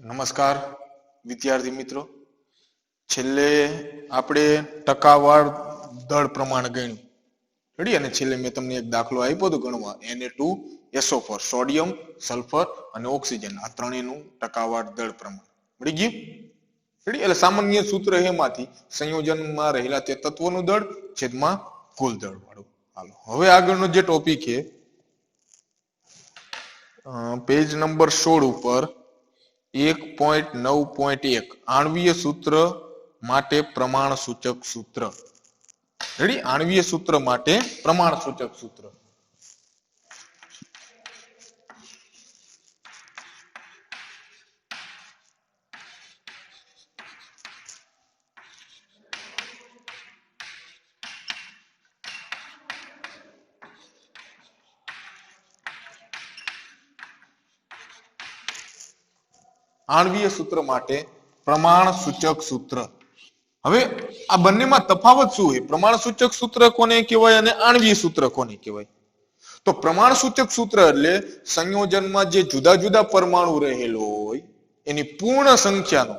નમસ્કાર વિદ્યાર્થી મિત્રો, છેલ્લે આપણે ટકાવાર દળ પ્રમાણ ગણ્યું રેડી, અને છેલ્લે મેં તમને એક દાખલો આપ્યો હતો ગણવા Na2SO4 સોડિયમ, સલ્ફર અને ઓક્સિજન આ ત્રણેયનું ટકાવાર દળ પ્રમાણ મળી ગયું રેડી. એટલે સામાન્ય સૂત્ર એમાંથી સંયોજનમાં રહેલા તે તત્વોનું દળ છેદમાં કુલ દળ વાળું. હાલો હવે આગળનો જે ટોપિક છે પેજ નંબર 16 ઉપર 1.9.1 આણ્વીય સૂત્ર માટે પ્રમાણ સૂચક સૂત્ર રેડી. આણ્વીય સૂત્ર માટે પ્રમાણ સૂચક સૂત્ર. આણ્વીય સૂત્ર માટે પ્રમાણ સૂચક સૂત્ર. હવે આ બંનેમાં તફાવત શું છે? પ્રમાણ સૂચક સૂત્ર કોને કહેવાય અને આણ્વીય સૂત્ર કોને કહેવાય? તો પ્રમાણ સૂચક સૂત્ર એટલે સંયોજનમાં જે જુદા જુદા પરમાણુ રહેલો હોય એની પૂર્ણ સંખ્યાનો,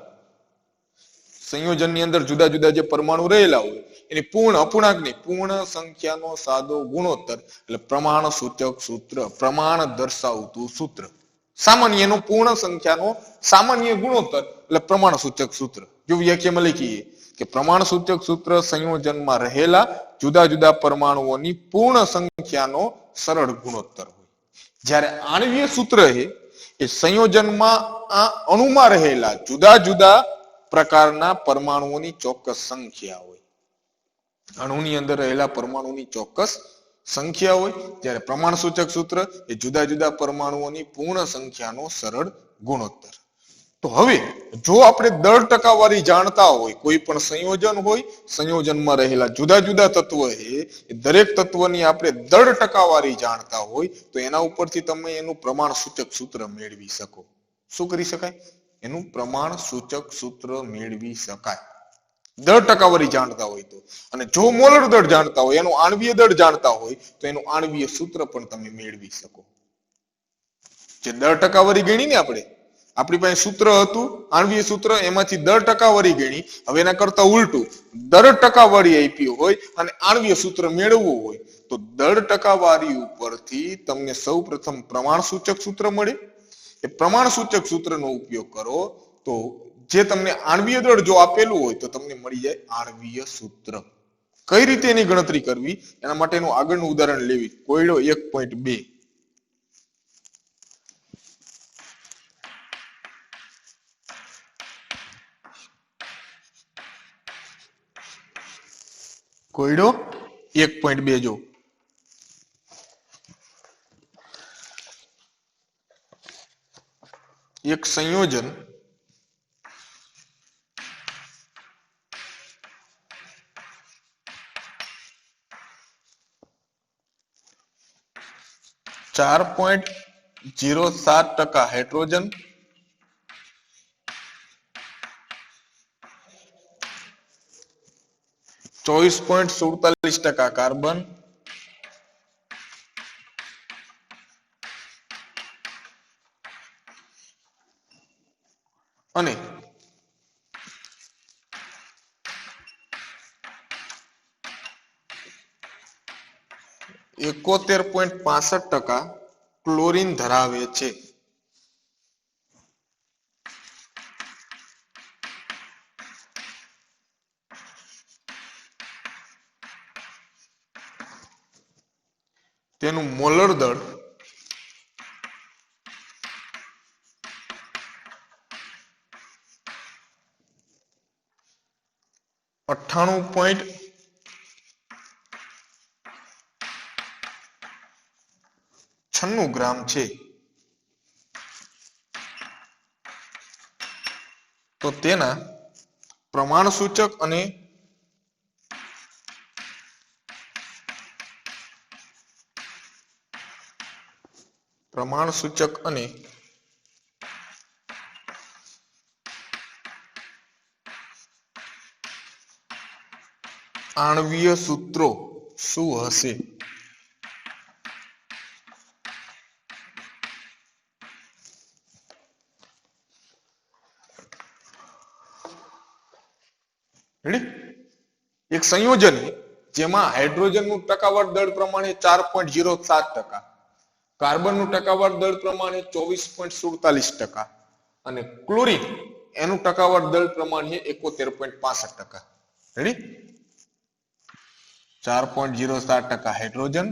સંયોજનની અંદર જુદા જુદા જે પરમાણુ રહેલા હોય એની પૂર્ણ, અપૂર્ણાંકની પૂર્ણ સંખ્યાનો સાદો ગુણોત્તર એટલે પ્રમાણ સૂચક સૂત્ર. પ્રમાણ દર્શાવતું સૂત્ર. સામાન્ય નો પૂર્ણ સંખ્યાનો સામાન્ય ગુણોત્તર એટલે પ્રમાણ સૂચક સૂત્ર. જો વ્યાખ્યામાં લખીએ કે પ્રમાણ સૂચક સૂત્ર સંયોજનમાં રહેલા જુદા જુદા પરમાણુઓની પૂર્ણ સંખ્યાનો સરળ ગુણોત્તર હોય. જ્યારે આણ્વીય સૂત્ર એ સંયોજનમાં આ અણુમાં રહેલા જુદા જુદા પ્રકારના પરમાણુઓની ચોક્કસ સંખ્યા હોય. અણુની અંદર રહેલા પરમાણુની ચોક્કસ સંખ્યા હોય, જ્યારે પ્રમાણ સૂચક સૂત્ર એ જુદા જુદા પરમાણુઓની પૂર્ણ સંખ્યાનો સરળ ગુણોત્તર. તો હવે જો આપણે દળ ટકાવારી જાણતા હોય, કોઈ પણ સંયોજન હોય, સંયોજનમાં રહેલા જુદા જુદા તત્વો એ દરેક તત્વની આપણે દળ ટકાવારી જાણતા હોય તો એના ઉપરથી તમે એનું પ્રમાણ સૂચક સૂત્ર મેળવી શકો. શું કરી શકાય? એનું પ્રમાણ સૂચક સૂત્ર મેળવી શકાય દળ ટકાવારી જાણતા હોય તો. અને જો મોલર દળ જાણતા હોય, એનું આણ્વીય દળ જાણતા હોય તો એનું આણ્વીય સૂત્ર પણ તમે મેળવી શકો. જે દળ ટકાવારી ગણી ને આપણે, આપણી પાસે સૂત્ર હતું આણ્વીય સૂત્ર, એમાંથી દળ ટકાવારી ગણી. હવે એના કરતા ઉલટું, દળ ટકાવારી આપી હોય અને આણ્વીય સૂત્ર મેળવવું હોય તો દળ ટકાવારી ઉપરથી તમને સૌપ્રથમ પ્રમાણ સૂચક સૂત્ર મળે. એ પ્રમાણ સૂચક સૂત્રનો ઉપયોગ કરો તો જે તમને આણ્વીય દળ જો આપેલું હોય તો તમને મળી જાય આણ્વીય સૂત્ર. કઈ રીતે એની ગણતરી કરવી એના માટેનું આગળનું ઉદાહરણ લેવી. કોયડો 1.2. કોયડો 1.2 જો એક સંયોજન .07% હાઇડ્રોજન, 24.47% કાર્બન અને 71.65% ક્લોરીન ધરાવે છે. તેનું મોલર દળ 98.96 ગ્રામ છે. તો તેના પ્રમાણ સૂચક અને આણ્વીય સૂત્રો શું હશે? રેડી? એક સંયોજન જેમાં હાઇડ્રોજનનું ટકાવાર દળ પ્રમાણે 4.07%, કાર્બનનું ટકાવાર દળ પ્રમાણે 24.47% અને ક્લોરીન એનું ટકાવાર દળ પ્રમાણે 71.65%. રેડી? 4.07% હાઇડ્રોજન,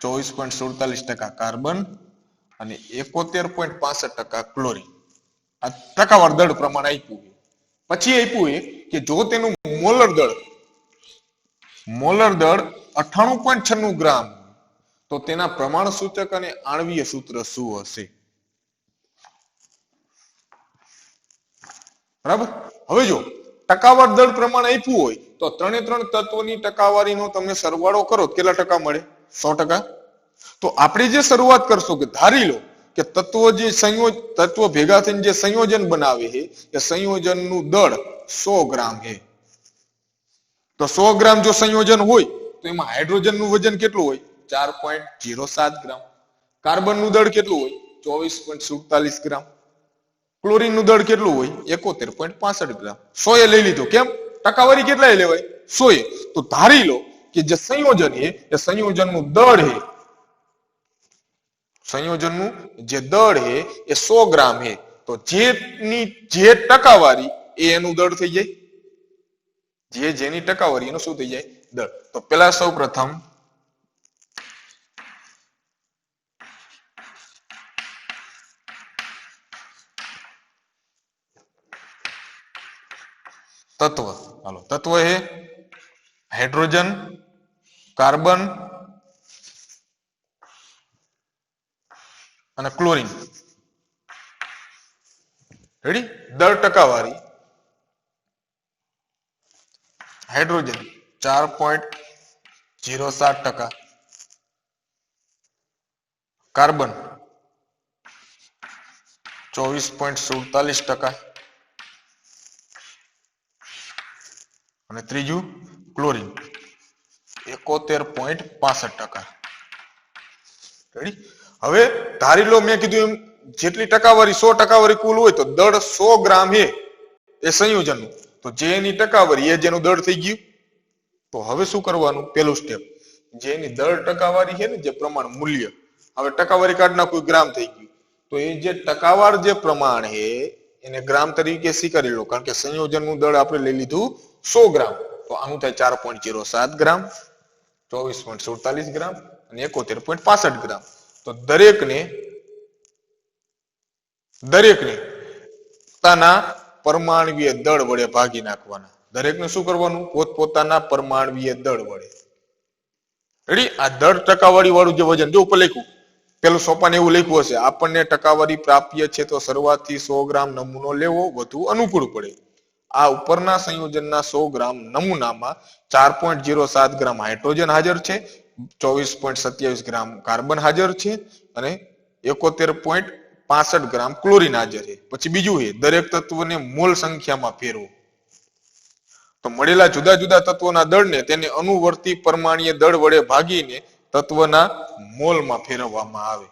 24.47% કાર્બન અને 71.65% ક્લોરીન. આ ટકાવાર દળ પ્રમાણે આપ્યું. પછી આપ્યું કે જો તેનું મોલર દળ 98.96 ગ્રામ તો તેના પ્રમાણ સૂચક અને આણ્વીય સૂત્ર શું હશે? બરાબર? હવે જો ટકાવાર દળ પ્રમાણ આપ્યું હોય તો ત્રણે ત્રણ તત્વોની ટકાવારીનો તમે સરવાળો કરો કેટલા ટકા મળે? 100%. તો આપણે જે શરૂઆત કરશું કે ધારી લો કે તત્વ ભેગા થઈને જે સંયોજન બનાવે છે એ સંયોજનનું દળ 100 ગ્રામ છે. તો 100 ગ્રામ જો સંયોજન હોય તો એમાં હાઇડ્રોજનનું વજન કેટલું હોય? 4.07 ગ્રામ. કાર્બનનું દળ કેટલું હોય? 24.47 ગ્રામ. ક્લોરીનનું દળ કેટલું હોય? 71.65 ગ્રામ. 100 એ લઈ લીધો. કેમ? ટકાવારી કેટલા એ લેવાય? 100 એ. તો ધારી લો કે જે સંયોજન છે એ સંયોજનનું દળ છે, સંયોજનનું જે દળ છે એ 100 ગ્રામ છે. તો જે ટકાવારી એ એનું દળ થઈ જાય. જેની ટકાવારી એનું શું થઈ જાય? દળ. તો પેલા સૌ પ્રથમ તત્વ, હાલો તત્વ એ હાઇડ્રોજન, કાર્બન અને ક્લોરીન. રેડી? દળ ટકાવારી હાઇડ્રોજન 4.07%, કાર્બન 24.47% અને ત્રીજું ક્લોરીન 71.65%. રેડી? હવે ધારી લો મેં કીધું એમ જેટલી ટકાવારી 100 ટકાવારી કુલ હોય તો દળ 100 ગ્રામ એ સંયોજનનું. તો જે એની ટકાવારી એ જેનું દળ થઈ ગયું. તો હવે શું કરવાનું? પેલું સ્ટેપ, જે એની દળ ટકાવારી છે ને જે પ્રમાણ મૂલ્ય, હવે ટકાવારી કાઢ નાખું ગ્રામ થઈ ગયું. તો એ જે ટકાવાર જે પ્રમાણ છે એને ગ્રામ તરીકે સ્વીકારી લો, કારણ કે સંયોજનનું દળ આપણે લઈ લીધું 100 ગ્રામ. તો આનું થાય 4.07 ગ્રામ, 24.47 ગ્રામ અને 71.65 ગ્રામ. તો દરેકને પોતાના પરમાણ્વીય દળ વડે ભાગી નાખવાના. દરેકને શું કરવાનું? પોતપોતાના પરમાણ્વીય દળ વડે. રેડી? આ દળ ટકાવારી વાળું જે વજન જો ઉપર લખ્યું, પેલું સોપાન એવું લખ્યું હશે, આપણને ટકાવારી પ્રાપ્ય છે તો શરૂઆતથી 100 ગ્રામ નમૂનો લેવો વધુ અનુકૂળ પડે. આ ઉપરના સંયોજનના 100 ગ્રામ નમૂનામાં 4.07 ગ્રામ હાઇડ્રોજન હાજર છે, 24.27 ગ્રામ કાર્બન હાજર છે અને 71.65 ગ્રામ ક્લોરીન હાજર છે. પછી બીજું છે દરેક તત્વને મોલ સંખ્યામાં ફેરવો. તો મળેલા જુદા જુદા તત્વોના દળને તેને અનુવર્તી પરમાણ્વીય દળ વડે ભાગીને તત્વના મોલમાં ફેરવવામાં આવે.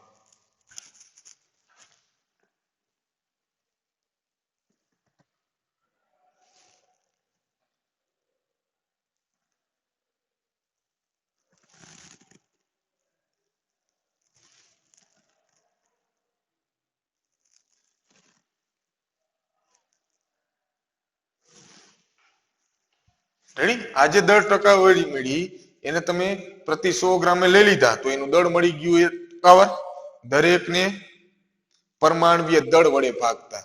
રેડી? આજે દળ ટકાવારી મળી એને તમે પ્રતિ 100 ગ્રામે લઈ લીધા તો એનું દળ મળી ગયું એ ટકાવાર. દરેકને પરમાણ્વીય દળ વડે ભાગતા.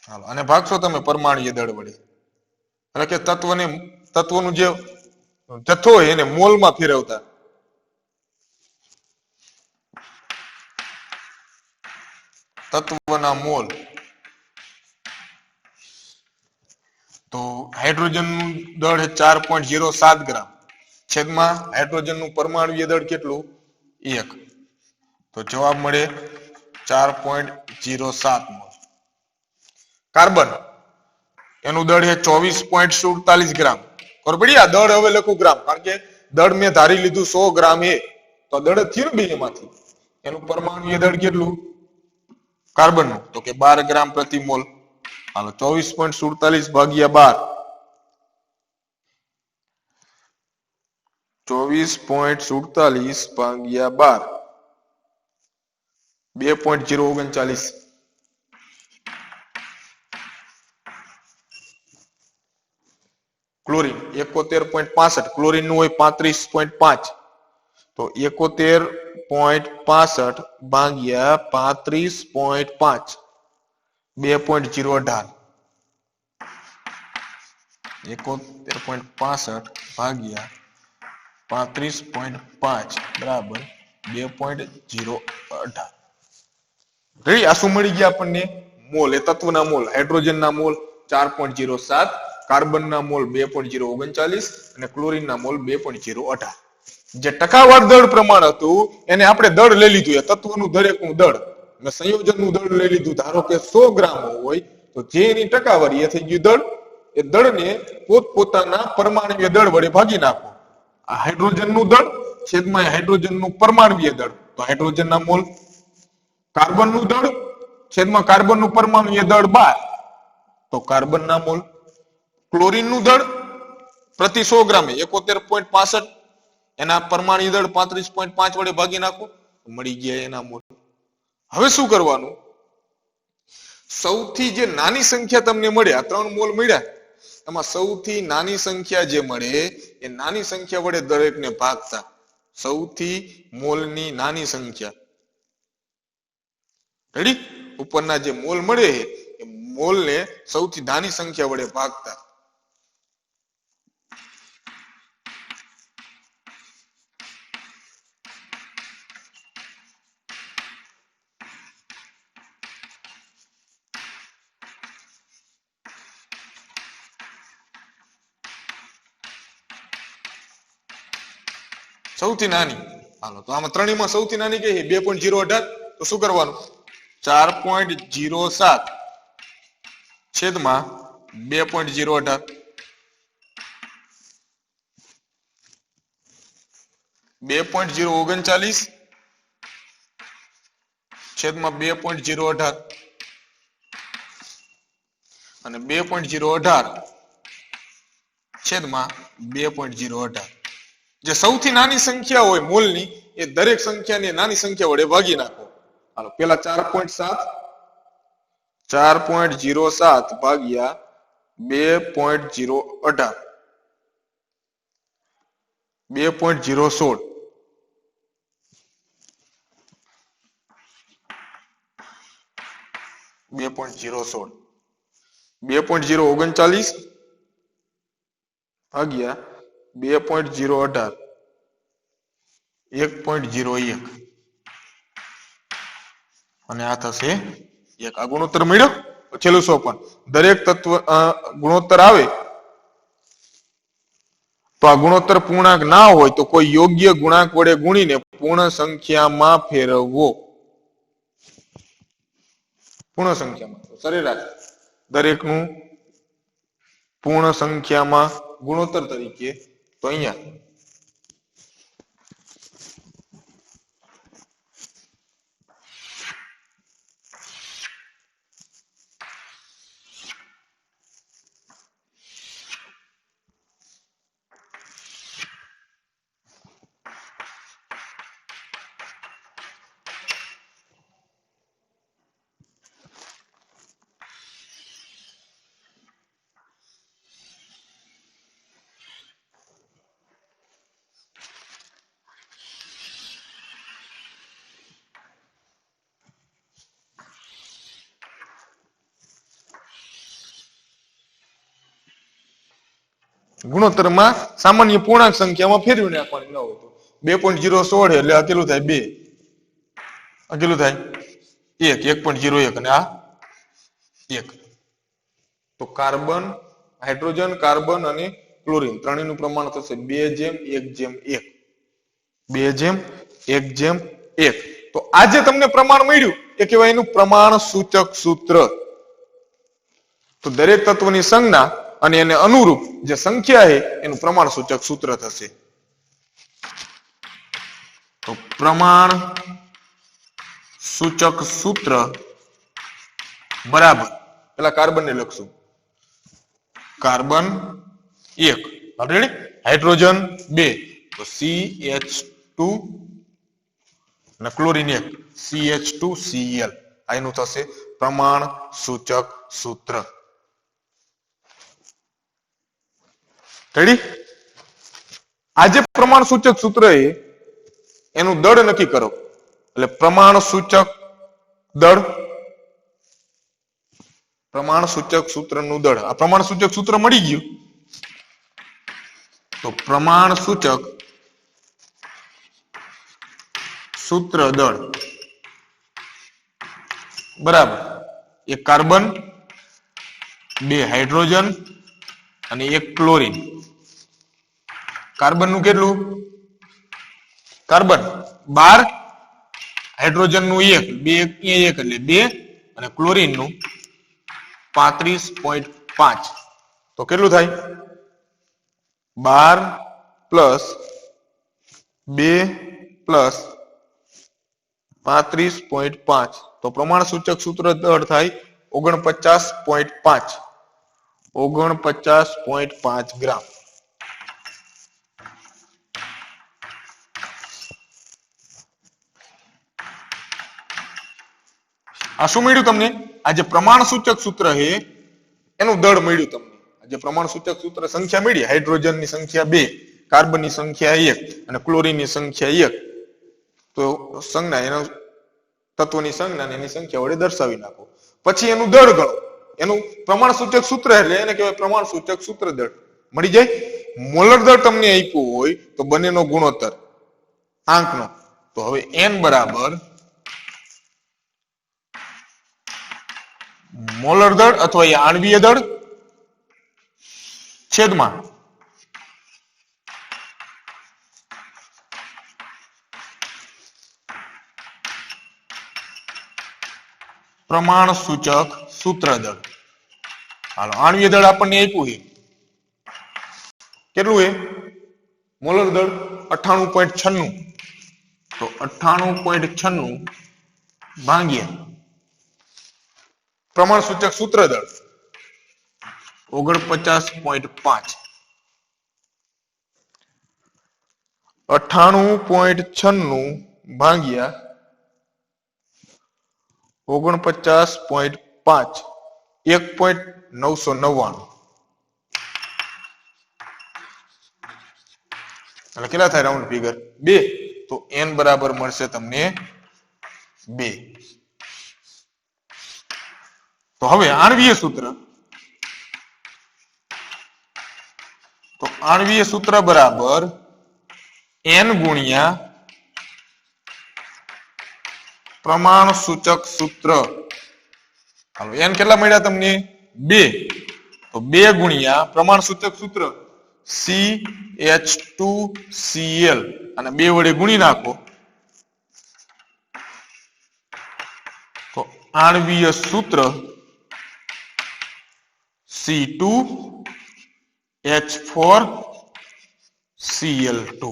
હાલો, અને ભાગશો તમે પરમાણ્વીય દળ વડે એટલે કે તત્વનું જે જથ્થો હોય એને મોલમાં ફેરવતા. તત્વના મોલ. તો હાઇડ્રોજનનું દળ 4.07 ગ્રામ છેદમાં હાઇડ્રોજનનું પરમાણ્વીય દળ કેટલું? 1. તો જવાબ મળે 4.07 મોલ. કાર્બન એનું દળ છે 24.47 ગ્રામ. ખબર પડી? આ દળ હવે લખું ગ્રામ, કારણ કે દળ મેં ધારી લીધું 100 ગ્રામ એ તો દળ થયું ને બેમાંથી. એનું પરમાણ્વીય દળ કેટલું કાર્બનનું? તો કે 12 ગ્રામ પ્રતિ મોલ. હાલો 24.47 ભાગ્યા 12 24.47 ભાગ્યા 12 2.039 ક્લોરીન 71.65 ક્લોરીન નું હોય 35.5 તો 71.65 ભાગ્યા 35.5 2.018 71.65 ભાગ્યા 35.5 બરાબર 2.018 રેડી આ શું મળી ગયા આપણને મોલ એ તત્વના મોલ હાઇડ્રોજનના મોલ 4.07 કાર્બનના મોલ 2.039 અને ક્લોરીનના મોલ 2.018 જે ટકાવાર દળ પ્રમાણ હતું એને આપણે દળ લઈ લીધું એ તત્વનું દરેકનું દળ અને સંયોજનનું દળ લઈ લીધું ધારો કે 100 ગ્રામ હોય તો જે એની ટકાવારી એ થઈ ગયું દળ એ દળને પોતપોતાના પરમાણુય દળ વડે ભાગી નાખો આ હાઇડ્રોજનનું દળ છેદમાં હાઇડ્રોજનનું પરમાણુય દળ તો હાઇડ્રોજનના મોલ કાર્બનનું દળ છેદમાં કાર્બનનું પરમાણુય દળ 12 તો કાર્બનના મોલ ક્લોરીનનું દળ પ્રતિ 100 ગ્રામે 71.65 એના પરમાણુ દળ 35.5 વડે ભાગી નાખો મળી ગયા એના મોલ હવે શું કરવાનું સૌથી જે નાની સંખ્યા તમને મળે આ 3 મોલ મળ્યા એમાં સૌથી નાની સંખ્યા જે મળે એ નાની સંખ્યા વડે દરેકને ભાગતા સૌથી મોલની નાની સંખ્યા રેડી ઉપરના જે મોલ મળે એ મોલને સૌથી નાની સંખ્યા વડે ભાગતા સૌથી નાની હાલો તો આમાં ત્રણેયમાં સૌથી નાની કઈ 2.018 તો શું કરવાનું 4.07 છેદમાં 2.018 2.039 છેદમાં 2.018 અને 2.018 છેદમાં 2.018 જે સૌથી નાની સંખ્યા હોય મોલની એ દરેક સંખ્યાને નાની સંખ્યા વડે ભાગી નાખો હાલો પેલા 4.07 ભાગ્યા 2.018 2.016 2.039 ભાગ્યા 2.018 1.01 અને આ થશે 1 આ ગુણોત્તર મળ્યો છેલ્લું સોપાન દરેક તત્વ ગુણોત્તર આવે તો આ ગુણોત્તર પૂર્ણાંક ના હોય તો કોઈ યોગ્ય ગુણાંક વડે ગુણીને પૂર્ણ સંખ્યામાં ફેરવવો પૂર્ણ સંખ્યામાં સરેરાશ દરેકનું પૂર્ણ સંખ્યામાં ગુણોત્તર તરીકે તો અહીંયા ગુણોત્તરમાં સામાન્ય પૂર્ણાંક સંખ્યામાં ફેરવી નાખવાની ન હોય તો 2.016 એટલે આ કેટલું થાય 2 આ કેટલું થાય 1 1.01 અને આ 1 તો કાર્બન હાઇડ્રોજન કાર્બન અને ક્લોરીન ત્રણેયનું પ્રમાણ થશે 2:1:1 2:1:1 તો આ જે તમને પ્રમાણ મળ્યું એ કહેવાય એનું પ્રમાણ સૂચક સૂત્ર તો દરેક તત્વની સંજ્ઞા અને એને અનુરૂપ જે સંખ્યા છે એનું પ્રમાણ સૂચક સૂત્ર થશે તો પ્રમાણ સૂચક સૂત્ર બરાબર પેલા કાર્બન ને લખશું. Carbon 1, ready. હાઇડ્રોજન 2, તો CH2 અને ક્લોરીન 1, CH2Cl. આ એનું થશે પ્રમાણ સૂચક સૂત્ર. રેડી. આ જે પ્રમાણ સૂચક સૂત્ર એનું દળ નક્કી કરો. એટલે પ્રમાણ સૂચક દળ, પ્રમાણ સૂચક સૂત્રનું દળ. આ પ્રમાણ સૂચક સૂત્ર મળી ગયું. તો પ્રમાણ સૂચક સૂત્ર દળ બરાબર 1 કાર્બન, 2 હાઇડ્રોજન અને 1 ક્લોરીન. કાર્બન નું કેટલું? કાર્બન 12, હાઇડ્રોજન નું 1, 2 1 એટલે 2 અને ક્લોરીન નું 35.5. તો કેટલું થાય? 12 પ્લસ 2 પ્લસ 35.5. તો પ્રમાણ સૂચક સૂત્ર દળ થાય 49.5. 49.5 ગ્રામ. આ શું મળ્યું તમને? આ જે પ્રમાણ સૂચક સૂત્ર છે એનું દળ મળ્યું તમને. આ જે પ્રમાણ સૂચક સૂત્ર સંખ્યા મળી, હાઇડ્રોજન ની સંખ્યા 2, કાર્બન ની સંખ્યા 1 અને ક્લોરીન ની સંખ્યા 1. તો સંજ્ઞા એનો તત્વની સંજ્ઞા એની સંખ્યા વડે દર્શાવી નાખો. પછી એનું દળ ગણો. એનું પ્રમાણ સૂચક સૂત્ર એટલે એને કહેવાય પ્રમાણ સૂચક સૂત્ર દળ. મળી જાય. મોલર દળ તમને આપ્યું હોય તો બંનેનો ગુણોત્તર આંકનો. તો હવે n બરાબર મોલર દળ અથવા એ આણ્વીય દળ છેદમાં પ્રમાણ સૂચક સૂત્ર દળ. હાલો, આણ્વીય દળ આપણને આપ્યું છે. કેટલું છે? મોલર દળ 98.96. તો 98.96 ભાગ્યા પ્રમાણ સૂચક સૂત્ર દળ 49.5. 98.96 ભાગ્યા 49.5 1.999. એટલે કેટલા થાય રાઉન્ડ ફિગર? 2. તો n બરાબર મળશે તમને 2. તો હવે આણ્વીય સૂત્ર. તો આણ્વીય સૂત્ર બરાબર n ગુણ્યા પ્રમાણ સૂચક સૂત્ર. હાલો, n કેટલા મળ્યા તમને? 2. તો 2 ગુણ્યા પ્રમાણ સૂચક સૂત્ર CH2Cl અને 2 વડે ગુણી નાખો. તો આણ્વીય સૂત્ર C2H4Cl2.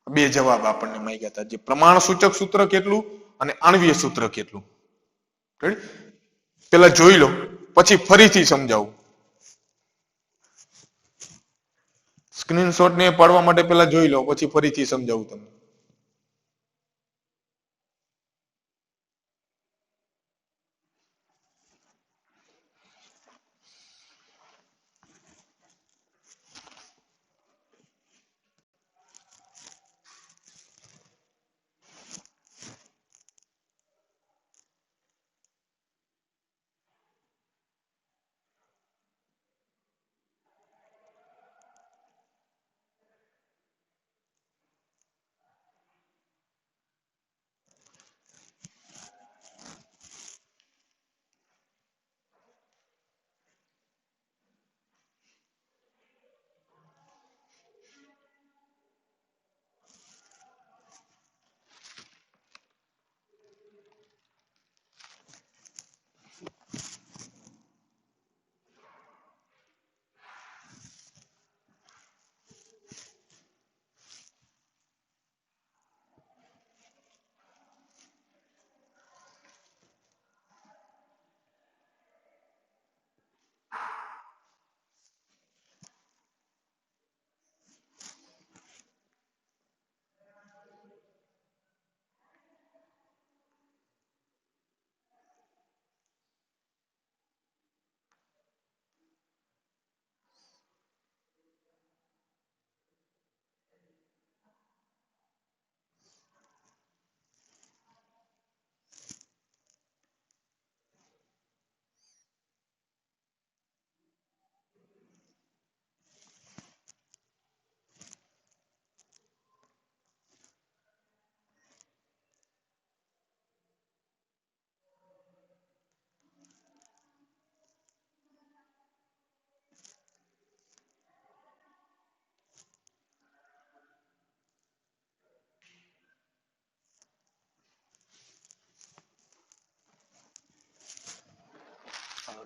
બે જવાબ આપણને મળી ગયા હતા. જે પ્રમાણ સૂચક સૂત્ર કેટલું અને આણ્વીય સૂત્ર કેટલું. પેલા જોઈ લો, પછી ફરીથી સમજાવું. સ્ક્રીનશોટ ને પાડવા માટે પેલા જોઈ લો, પછી ફરીથી સમજાવું તમને.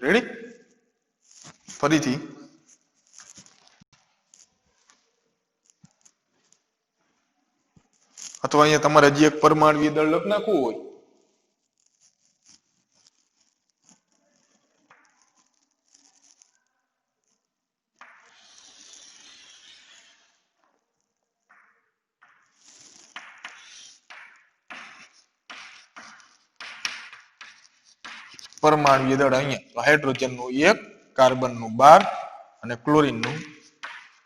રેડી? ફરીથી અથવા અહીંયા તમારે હજી એક પરમાણ્વીય દળ લખ નાખવું હોય પરમાણ્વીય દળ અહીંયા હાઇડ્રોજન નું 1, કાર્બન નું 12 અને ક્લોરીન નું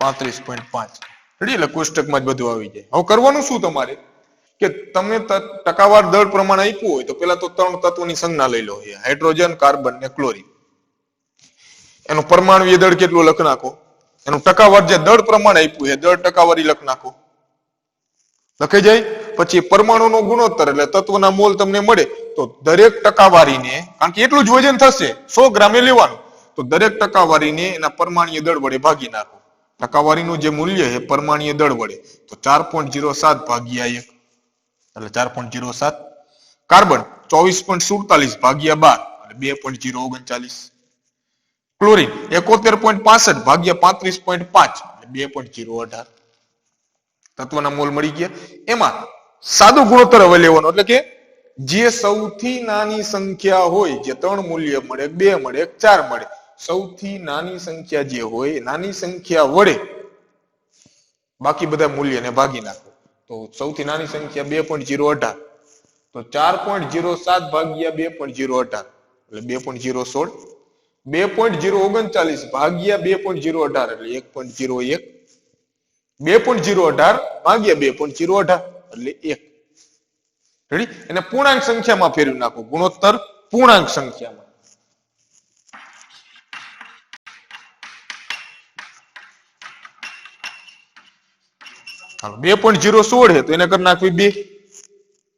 35.5. રેડી? એટલે કોષ્ટકમાં જ બધું આવી જાય. હવે કરવાનું શું તમારે કે તમે ટકાવાર દળ પ્રમાણ આપ્યું હોય તો પેલા તો 3 તત્વોની સંજ્ઞા લઈ લો. હાઇડ્રોજન, કાર્બન ને ક્લોરીન. એનું પરમાણ્વીય દળ કેટલું લખ નાખો. એનું ટકાવાર જે દળ પ્રમાણ આપ્યું છે દળ ટકાવારી લખ નાખો. લખાઈ જાય. પછી પરમાણુનો ગુણોત્તર એટલે તત્વના મોલ તમને મળે તો દરેક ટકાવારીને, કારણ કે એટલું જ વજન થશે 100 ગ્રામે લેવાનું, તો દરેક ટકાવારીને એના પરમાણ્વીય દળ વડે ભાગી નાખો. ટકાવારીનું જે મૂલ્ય છે પરમાણ્વીય દળ વડે તો 4.07 ભાગ્યા 1 એટલે 4.07. કાર્બન 24.47 ભાગ્યા 12 એટલે 2.039. ક્લોરીન 71.65 ભાગ્યા 35.5 એટલે 2.018. તત્વના મોલ મળી ગયા. એમાં સાદો ગુણોત્તર હવે લેવાનો, એટલે કે જે સૌથી નાની સંખ્યા હોય, જે 3 મૂલ્ય મળે, 2 મળે, 4 મળે, સૌથી નાની સંખ્યા જે હોય નાની સંખ્યા વડે બાકી બધા મૂલ્યને ભાગી નાખો. તો સૌથી નાની સંખ્યા 2.018 તો 4.07 ભાગ્યા 2.018 એટલે 2.016. 2.039 ભાગ્યા 2.018 એટલે 1.01. 2.018 ભાગ્યા 2.018 એટલે 1. રેડી? એને પૂર્ણાંક સંખ્યામાં ફેરવી નાખો. ગુણોત્તર પૂર્ણાંક સંખ્યામાં. હાલો 2.016 છે તો એને કરી નાખવી 2.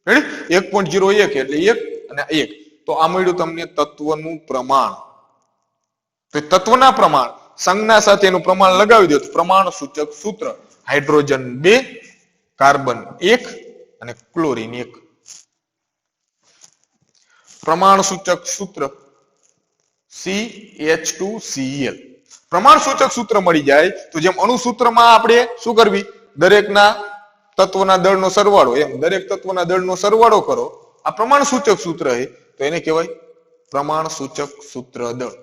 રેડી? 1.01 એટલે 1 અને 1. તો આ મળ્યું તમને તત્વનું પ્રમાણ. તો તત્વના પ્રમાણ સંજ્ઞા સાથે એનું પ્રમાણ લગાવી દો તો પ્રમાણ સૂચક સૂત્ર હાઇડ્રોજન 2, કાર્બન 1 અને ક્લોરીન 1. પ્રમાણ સૂચક સૂત્ર CH2Cl. પ્રમાણ સૂચક સૂત્ર મળી જાય તો જેમ અણુસૂત્રમાં આપણે શું કરવી, દરેકના તત્વના દળનો સરવાળો, એમ દરેક તત્વના દળનો સરવાળો કરો. આ પ્રમાણ સૂચક સૂત્ર છે તો એને કહેવાય પ્રમાણ સૂચક સૂત્ર દળ.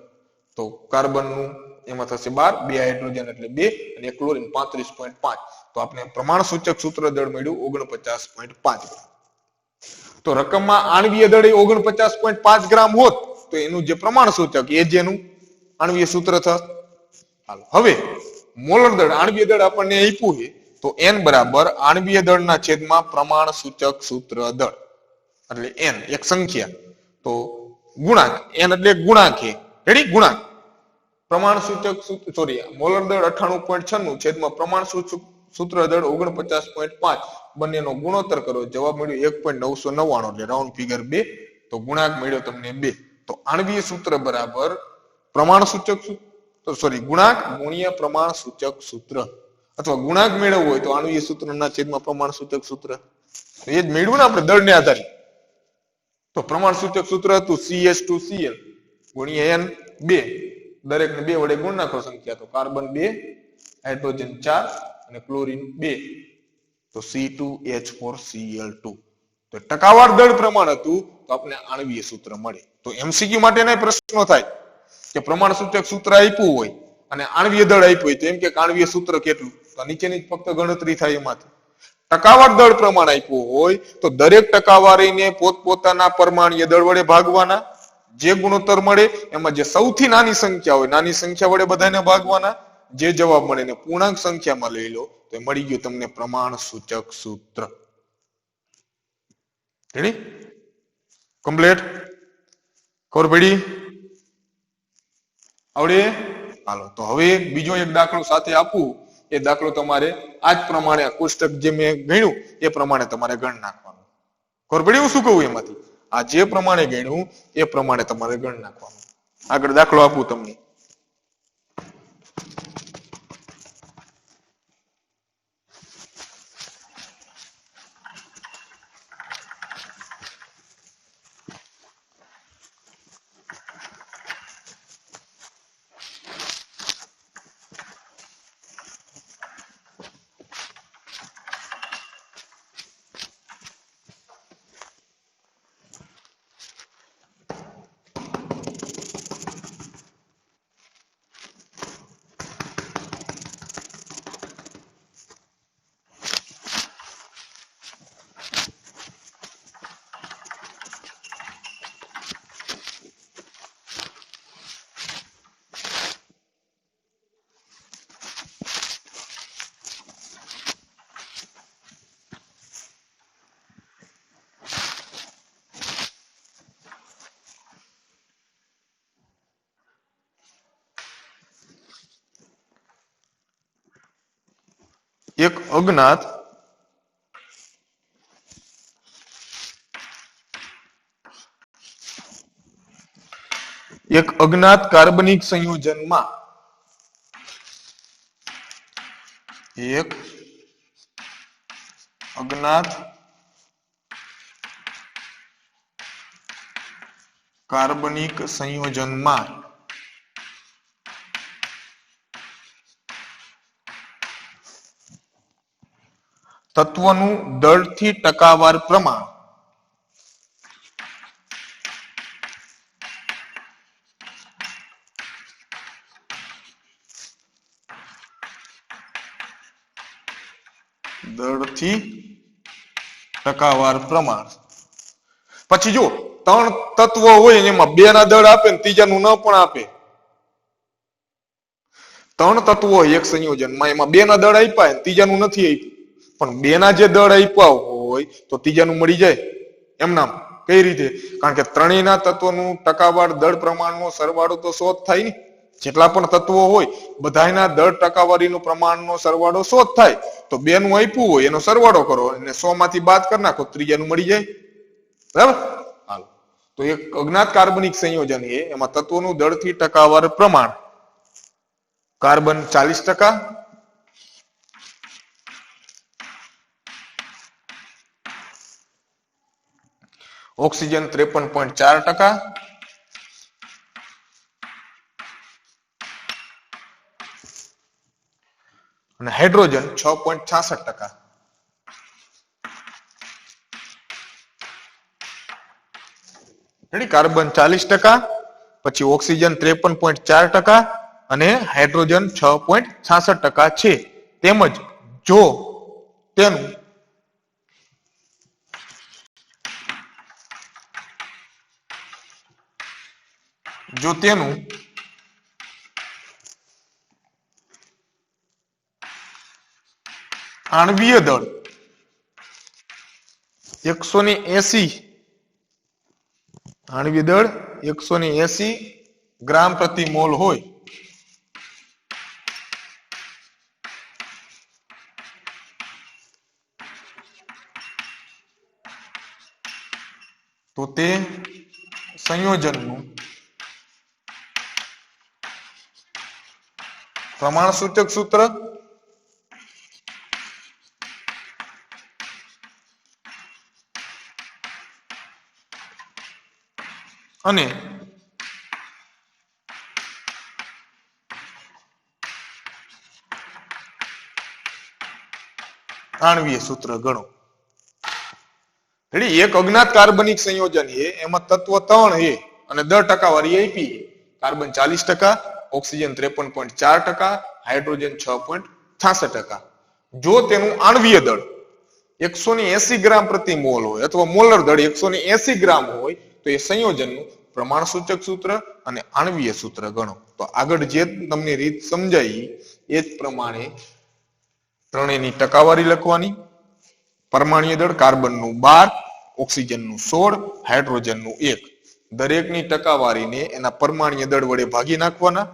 તો કાર્બનનું એમાં થશે 12, 2 હાઇડ્રોજન એટલે 2 અને ક્લોરીન 35.5. તો આપણે પ્રમાણ સૂચક સૂત્ર દળ મળ્યું 49.5. તો રકમમાં આણ્વીય દળ 49.5 ગ્રામ હોત તો એનું જે પ્રમાણ સૂચક એ જેનું આણ્વીય સૂત્ર થશે. હાલો હવે મોલર દળ આણ્વીય દળ આપણને આપ્યું છે તો n બરાબર આણ્વીય દળના છેદમાં પ્રમાણ સૂચક સૂત્ર દળ એટલે n એક સંખ્યા તો ગુણાંક n એટલે ગુણાંક છે. રેડી? ગુણાંક પ્રમાણ સૂચક મોલર દળ 98.96 છેદમાં પ્રમાણ સૂત્ર દળ 49.5 બંનેનો ગુણોત્તર કરો. જવાબ મળ્યો 1.999 એટલે રાઉન્ડ ફિગર 2. તો ગુણાંક મળ્યો તમને 2. તો આણ્વીય સૂત્ર બરાબર પ્રમાણ સૂચક ગુણાંક ગુણ્યા પ્રમાણ સૂચક સૂત્ર, અથવા ગુણાંક મેળવવો હોય તો આણ્વીય સૂત્રના છેદમાં પ્રમાણ સૂચક સૂત્ર. એ જ મેળવ્યું ને આપણે દળને આધારે. તો પ્રમાણ સૂચક સૂત્ર હતું CH2Cl ગુણ્યા n 2. દરેકને 2 વડે ગુણ નાખો સંખ્યા તો કાર્બન 2, હાઇડ્રોજન 4 અને ક્લોરીન 2 તો C2H4Cl2. તો ટકાવાર દળ પ્રમાણ હતું તો આપણે આણ્વીય સૂત્ર મળે. તો MCQ માટેના પ્રશ્નો થાય કે પ્રમાણ સૂચક સૂત્ર આપ્યું હોય અને આણ્વીય દળ આપ્યું હોય તો એમ કે આણ્વીય સૂત્ર કેટલું, તો નીચેની ફક્ત ગણતરી થાય એમાંથી. ટકાવાર દળ પ્રમાણ આપ્યું હોય તો દરેક ટકાવારીને પોતપોતાના પરમાણ્વીય દળ વડે ભાગવાના. જે ગુણોત્તર મળે એમાં જે સૌથી નાની સંખ્યા હોય નાની સંખ્યા વડે બધાને ભાગવાના. જે જવાબ મળે એને પૂર્ણાંક સંખ્યામાં લઈ લો તો મળી ગયું તમને પ્રમાણ સૂચક સૂત્ર. રેડી? કમ્પ્લીટ? ખબર પડી? આવડે? હાલો તો હવે બીજો એક દાખલો સાથે આપું. એ દાખલો તમારે આ જ પ્રમાણે કોષ્ટક જે મેં ગણ્યું એ પ્રમાણે તમારે ગણ નાખવાનું. ખબર પડી હું શું કહું એમાંથી? આ જે પ્રમાણે ગણ્યું એ પ્રમાણે તમારે ગણ નાખવાનું. આગળ દાખલો આપું તમને. એક અજ્ઞાત કાર્બનિક સંયોજનમાં એક અજ્ઞાત કાર્બનિક સંયોજનમાં તત્વનું દળથી ટકાવાર પ્રમાણ પછી જો 3 તત્વો હોય એમાં 2 ના દળ આપે ને ત્રીજાનું ન પણ આપે. 3 તત્વો હોય એક સંયોજનમાં, એમાં 2 ના દળ આપ્યા ને ત્રીજાનું નથી આપ્યું, પણ 2 ના જે દળ આપ્યા હોય તો ત્રીજાનું મળી જાય એમ નામ. કઈ રીતે? કારણ કે ત્રણેયના તત્વોનું ટકાવાર દળ પ્રમાણનો સરવાળો તો 100 જ થાય ને. જેટલા પણ તત્વો હોય બધાયના દળ ટકાવારીનો પ્રમાણનો સરવાળો 100 જ થાય. તો 2 નું આપ્યું હોય એનો સરવાળો કરો અને 100 માંથી બાદ કરી નાખો, ત્રીજાનું મળી જાય. બરાબર? હાલો, તો એક અજ્ઞાત કાર્બનિક સંયોજન છે, એમાં તત્વોનું દળથી ટકાવાર પ્રમાણ કાર્બન 40%, ઓક્સિજન 53.4%, અને હાઇડ્રોજન 6.66%. કાર્બન 40%, પછી ઓક્સિજન 53.4% અને હાઇડ્રોજન 6.66% છે. તેમજ જો તેનું આણ્વીય દળ 180 ગ્રામ પ્રતિ મોલ હોય તો તે સંયોજનનું પ્રમાણસૂચક સૂત્ર અને આણ્વીય સૂત્ર ગણો. એક અજ્ઞાત કાર્બનિક સંયોજન છે, એમાં તત્વ 3 છે અને દળ ટકાવારી આપી. Carbon 40%, oxygen 53.4%, hydrogen 6.66%. જો તેનું આણ્વીય દળ 180 ગ્રામ પ્રતિ મોલ હોય અથવા મોલર દળ 180 ગ્રામ હોય તો એ સંયોજનનું પ્રમાણસૂચક સૂત્ર અને આણ્વીય સૂત્ર ગણો. તો આગળ જે તમને રીત સમજાઈ એ જ પ્રમાણે ત્રણેયની ટકાવારી લખવાની. પરમાણ્વીય દળ કાર્બનનું 12, ઓક્સિજનનું 16, હાઇડ્રોજનનું 1. દરેકની ટકાવારીને એના પરમાણ્વીય દળ વડે ભાગી નાખવાના.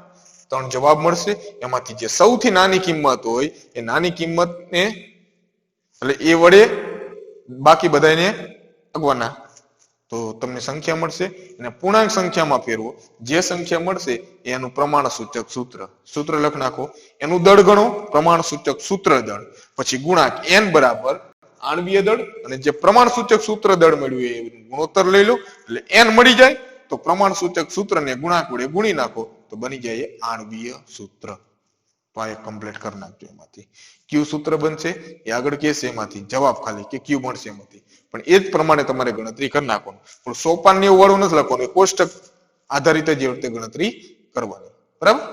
3 જવાબ મળશે. એમાંથી જે સૌથી નાની કિંમત હોય એ નાની કિંમતને એટલે એ વડે બાકી બધાને ભાગવાના તો તમને સંખ્યા મળશે. અને પૂર્ણાંક સંખ્યામાં ફેરવો, જે સંખ્યા મળશે એનું પ્રમાણસૂચક સૂત્ર લખ નાખો. એનું દળ ગણો, પ્રમાણસૂચક સૂત્ર દળ, પછી ગુણાંક n બરાબર આણ્વીય દળ અને જે પ્રમાણસૂચક સૂત્ર દળ મળ્યું એ ગુણોત્તર લઈ લો એટલે n મળી જાય. તો પ્રમાણસૂચક સૂત્રને ગુણાંક વડે ગુણી નાખો તો બની જાય આણ્વીય સૂત્ર. તો આ કમ્પ્લીટ કરી નાખજો. એમાંથી ક્યુ સૂત્ર બનશે એ આગળ કહેશે, એમાંથી જવાબ ખાલી કે ક્યુ મળશે એમાંથી. પણ એ જ પ્રમાણે તમારે ગણતરી કરી નાખવાનું. પણ સોપાન ને એવું વાળું નથી લખવાનું, કોષ્ટક આધારિત જ એ રીતે ગણતરી કરવાની. બરાબર?